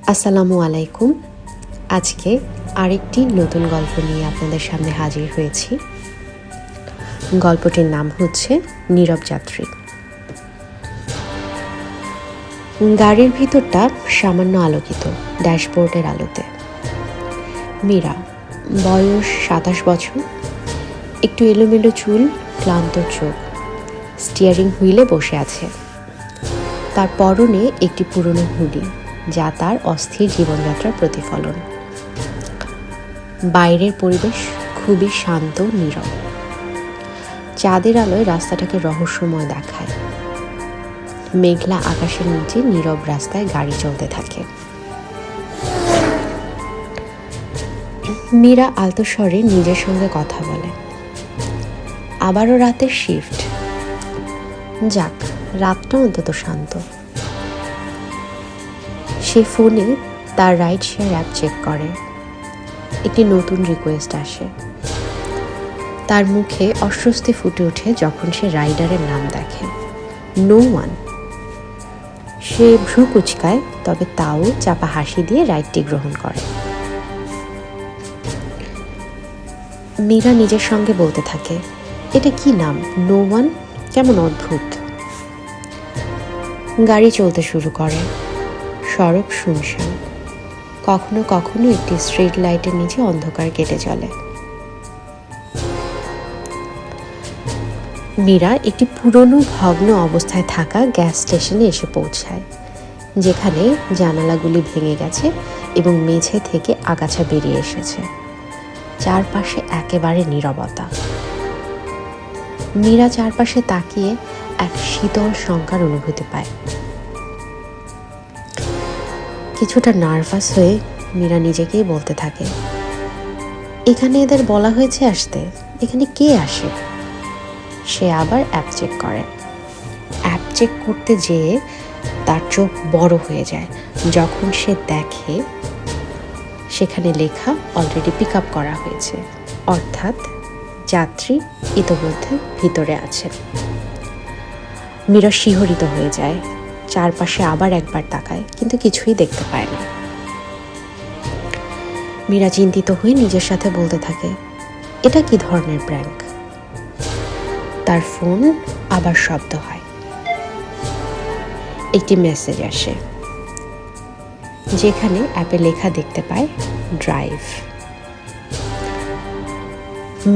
আসসালামু আলাইকুম। আজকে আরেকটি নতুন গল্প নিয়ে আপনাদের সামনে হাজির হয়েছি। গল্পটির নাম হচ্ছে নীরব যাত্রী। গাড়ির ভিতরটা সামান্য আলোকিত ড্যাশবোর্ডের আলোতে। মীরা, বয়স 27 বছর, একটু এলোমেলো চুল, ক্লান্ত চোখ, স্টিয়ারিং হুইলে বসে আছে। তার পরনে একটি পুরনো হুডি, যা তার অস্থির জীবনযাত্রার প্রতিফলন। বাইরের পরিবেশ খুবই শান্ত, নীরব। চাঁদের আলোয় রাস্তাটাকে রহস্যময় দেখায়। মেঘলা আকাশের নিচে নীরব রাস্তায় গাড়ি চলতে থাকে। মীরা আলতো স্বরে নিজের সঙ্গে কথা বলে। আবারও রাতের শিফট। যাক, রাতটা অন্তত শান্ত। সে ফোনে তার রাইড শেয়ার অ্যাপ চেক করে। একটি নতুন রিকোয়েস্ট আসে। তার মুখে অস্বস্তি ফুটে ওঠে যখন সে রাইডারের নাম দেখে, নো ওয়ান। সে ভ্রু কুচকায়, তবে তাও চাপা হাসি দিয়ে রাইডটি গ্রহণ করে। মীরা নিজের সঙ্গে বলতে থাকে, এটা কি নাম, নো ওয়ান, কেমন অদ্ভুত। গাড়ি চলতে শুরু করে। সড়ক শুনশান। কখনো কখনো একটি স্ট্রিট লাইটের নিচে অন্ধকার কেটে চলে। মীরা একটি পুরনো ভগ্ন অবস্থায় থাকা গ্যাস স্টেশনে এসে পৌঁছায়, যেখানে জানালাগুলি ভেঙে গেছে এবং মেঝে থেকে আগাছা বেরিয়ে এসেছে। চারপাশে একেবারে নীরবতা। মীরা চারপাশে তাকিয়ে এক শীতল শঙ্কার অনুভূতি পায়। কিছুটা নার্ভাস হয়ে মীরা নিজেকেই বলতে থাকে, এখানে এদের বলা হয়েছে আসতে, এখানে কে আসে? সে আবার অ্যাপ চেক করে। অ্যাপ চেক করতে যেয়ে তার চোখ বড় হয়ে যায় যখন সে দেখে সেখানে লেখা অলরেডি পিক আপ করা হয়েছে, অর্থাৎ যাত্রী ইতোমধ্যে ভিতরে আছে। মীরা শিহরিত হয়ে যায়। চারপাশে আবার একবার তাকায়, কিন্তু কিছুই দেখতে পায় না। মীরা চিন্তিত হয়ে নিজের সাথে বলতে থাকে, এটা কি ধরনের প্র্যাঙ্ক? তার ফোন আবার শব্দ হয়। একটি মেসেজ আসে, যেখানে অ্যাপে লেখা দেখতে পায়, ড্রাইভ।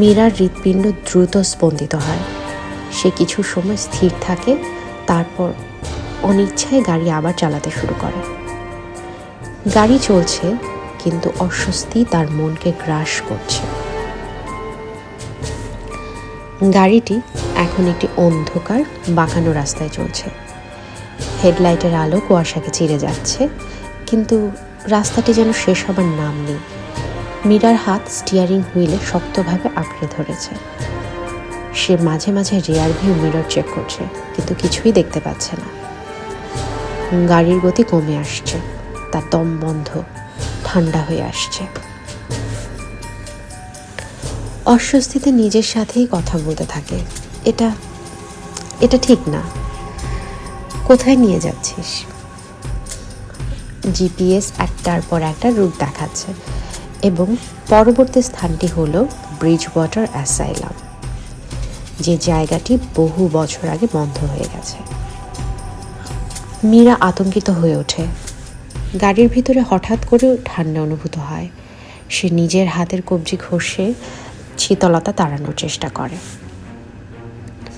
মীরার হৃৎপিণ্ড দ্রুত স্পন্দিত হয়। সে কিছু সময় স্থির থাকে, তারপর অনিচ্ছায় গাড়ি আবার চালাতে শুরু করে। গাড়ি চলছে, কিন্তু অস্বস্তি তার মনকে গ্রাস করছে। গাড়িটি এখন একটি অন্ধকার বাঁকানো রাস্তায় চলছে। হেডলাইটের আলো কুয়াশাকে চিরে যাচ্ছে, কিন্তু রাস্তাটি যেন শেষ হবার নাম নেই। মীরার হাত স্টিয়ারিং হুইলে শক্তভাবে আঁকড়ে ধরেছে। সে মাঝে মাঝে রিয়ার ভিউ মিরর চেক করছে, কিন্তু কিছুই দেখতে পাচ্ছে না। গাড়ির গতি কমে আসছে, তার দম বন্ধ, ঠান্ডা হয়ে আসছে। অস্বস্তিতে নিজের সাথেই কথা বলতে থাকে, এটা এটা ঠিক না। কোথায় নিয়ে যাচ্ছিস? জিপিএস একটার পর একটা রুট দেখাচ্ছে, এবং পরবর্তী স্থানটি হলো ব্রিজ ওয়াটার অ্যাসাইলাম, যে জায়গাটি বহু বছর আগে বন্ধ হয়ে গেছে। মীরা আতঙ্কিত হয়ে ওঠে। গাড়ির ভিতরে হঠাৎ করে ঠান্ডা অনুভূত হয়। সে নিজের হাতের কবজি ঘষে শীতলতা তাড়ানোর চেষ্টা করে।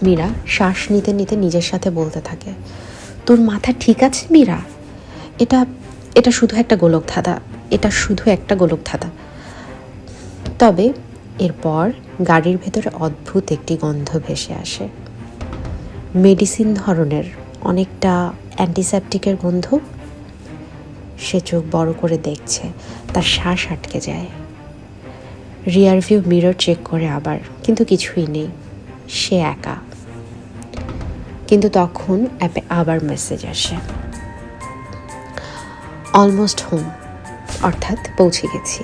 মীরা শ্বাস নিতে নিতে নিজের সাথে বলতে থাকে, তোর মাথা ঠিক আছে মীরা? এটা এটা শুধু একটা গোলকধাঁধা, এটা শুধু একটা গোলকধাঁধা। তবে এরপর গাড়ির ভেতরে অদ্ভুত একটি গন্ধ ভেসে আসে। মেডিসিন ধরনের, অনেকটা অ্যান্টিসেপটিকের গন্ধ। সে চোখ বড় করে দেখছে, তার শ্বাস আটকে যায়। রিয়ার ভিউ মিরর চেক করে আবার, কিন্তু কিছুই নেই। সে একা। কিন্তু তখন অ্যাপে আবার মেসেজ আসে, অলমোস্ট হোম, অর্থাৎ পৌঁছে গেছি।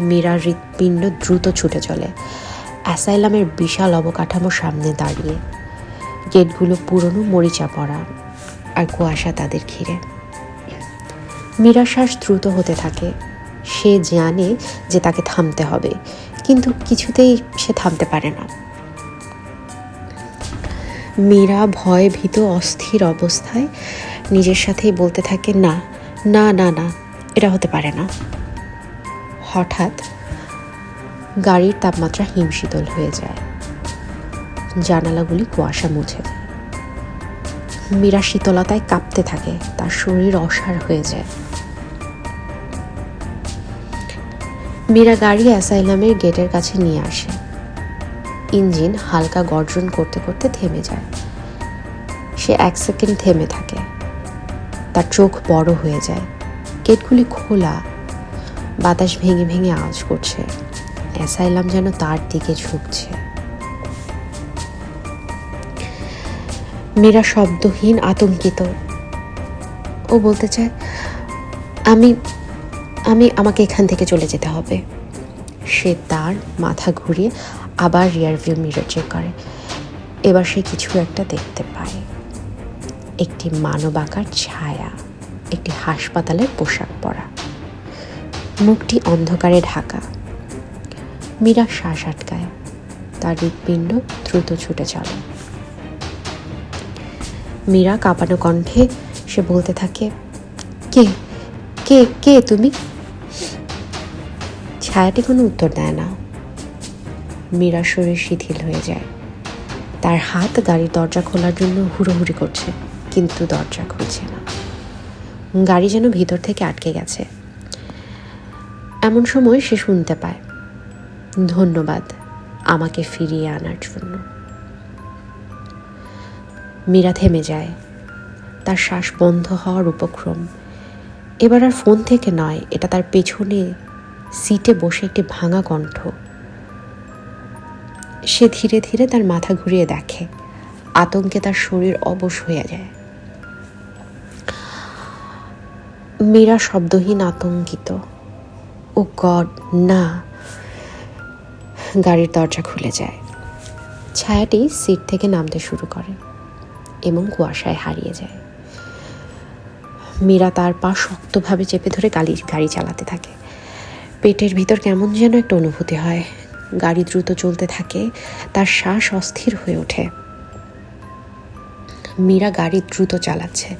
মীরার হৃৎপিণ্ড দ্রুত ছুটে চলে। অ্যাসাইলামের বিশাল অবকাঠামোর সামনে দাঁড়িয়ে। গেটগুলো পুরনো, মরিচা পড়া, আর কুয়াশা তাদের ঘিরে। মীরার শ্বাস দ্রুত হতে থাকে। সে জানে যে তাকে থামতে হবে, কিন্তু কিছুতেই সে থামতে পারে না। মীরা ভয়ে ভীত অস্থির অবস্থায় নিজের সাথেই বলতে থাকে, না না না না, এটা হতে পারে না। হঠাৎ গাড়ির তাপমাত্রা হিমশীতল হয়ে যায়, জানালাগুলি কুয়াশা মুছে যায়। মীরা শীতলতায় কাঁপতে থাকে, তার শরীর অসাড় হয়ে যায়। মীরা গাড়ি অ্যাসাইলামের গেটের কাছে নিয়ে আসে। ইঞ্জিন হালকা গর্জন করতে করতে থেমে যায়। সে 1 সেকেন্ড থেমে থাকে, তার চোখ বড় হয়ে যায়। গেটগুলি খোলা, বাতাস ভেঙে ভেঙে আওয়াজ করছে। অ্যাসাইলাম যেন তার দিকে ঝুঁকছে। মীরা শব্দহীন, আতঙ্কিত। ও বলতে চায়, আমাকে এখান থেকে চলে যেতে হবে। সে তার মাথা ঘুরিয়ে আবার রিয়ারভিউ মিরর চেক করে। এবার সে কিছু একটা দেখতে পায়, একটি মানবাকার ছায়া, একটি হাসপাতালের পোশাক পরা, মুখটি অন্ধকারে ঢাকা। মীরা শ্বাস আটকায়, তার হৃৎপিণ্ড দ্রুত ছুটে চলে। মীরা কাঁপানো কণ্ঠে সে বলতে থাকে, কে কে কে তুমি? ছায়াটি কোনো উত্তর দেয় না। মীরার শরীর শিথিল হয়ে যায়। তার হাত গাড়ির দরজা খোলার জন্য হুড়োহুড়ি করছে, কিন্তু দরজা খুলছে না। গাড়ি যেন ভিতর থেকে আটকে গেছে। এমন সময় সে শুনতে পায়, ধন্যবাদ আমাকে ফিরিয়ে আনার জন্য। মীরা থেমে যায়, তার শ্বাস বন্ধ হওয়ার উপক্রম। এবার আর ফোন থেকে নয়, এটা তার পেছনে সিটে বসে একটি ভাঙা কণ্ঠ। সে ধীরে ধীরে তার মাথা ঘুরিয়ে দেখে। আতঙ্কে তার শরীর অবশ হয়ে যায়। মীরা শব্দহীন, আতঙ্কিত। ও গড, না! গাড়ির দরজা খুলে যায়। ছায়াটি সিট থেকে নামতে শুরু করে এবং কুয়াশায় হারিয়ে যায়। মীরা তার পা শক্তভাবে চেপে ধরে গাড়ি চালাতে থাকে। পেটের ভিতর কেমন যেন একটা অনুভূতি হয়। গাড়ি দ্রুত চলতে থাকে, তার শ্বাস অস্থির হয়ে ওঠে। মীরা গাড়ি দ্রুত চালাচ্ছে,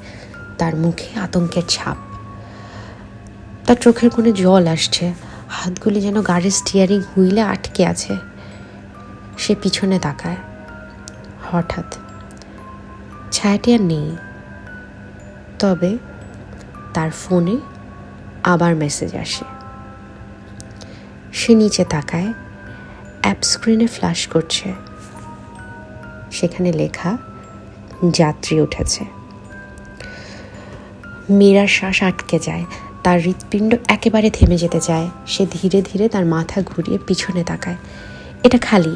তার মুখে আতঙ্কের ছাপ। তার চোখের কোণে জল আসছে, হাতগুলি যেন গাড়ির স্টিয়ারিং হুইলে আটকে আছে। সে পিছনে তাকায়। হঠাৎ ছায়াটি আর নেই, তবে তার ফোনে আবার মেসেজ আসে। সে নিচে তাকায়, অ্যাপ স্ক্রিনে ফ্ল্যাশ করছে। সেখানে লেখা, যাত্রী উঠেছে। মীরার শ্বাস আটকে যায়, তার হৃৎপিণ্ড একেবারে থেমে যেতে চায়। সে ধীরে ধীরে তার মাথা ঘুরিয়ে পিছনে তাকায়। এটা খালি,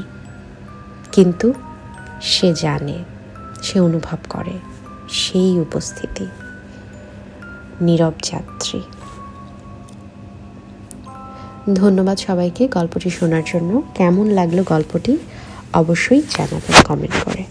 কিন্তু সে জানে, সে অনুভব করে সেই উপস্থিতি। নীরব যাত্রী। ধন্যবাদ সবাইকে গল্পটি শোনার জন্য। কেমন লাগলো গল্পটি অবশ্যই জানাবেন কমেন্ট করে।